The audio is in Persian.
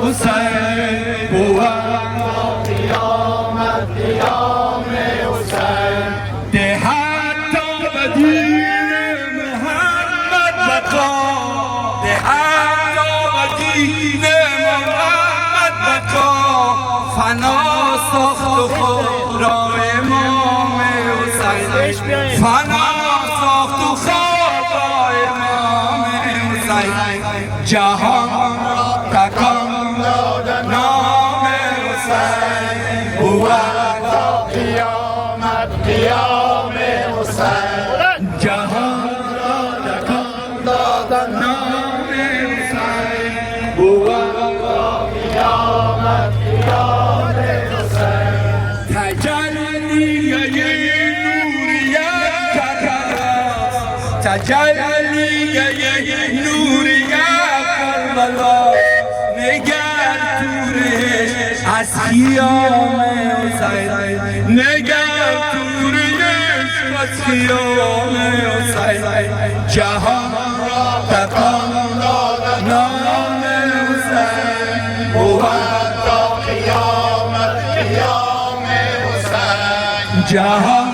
حسین بود قیامت قیام حسین ده حتی به دین محمد بقا ده حتی به دین محمد بقا فنا ساخت خود را امام حسین فنا ساخت خود را امام حسین جهان را تکان داد نام حسین بود تا قیامت قیام حسین جهان را تکان داد نام حسین بود تا قیامت قیام حسین تجلی نوریت کربلا تجلی نوریت کربلا نگر تورش از خیام حسین نگر تورش از خیام حسین جهان را تکان داد نام حسین بود تا قیامت قیام حسین جهان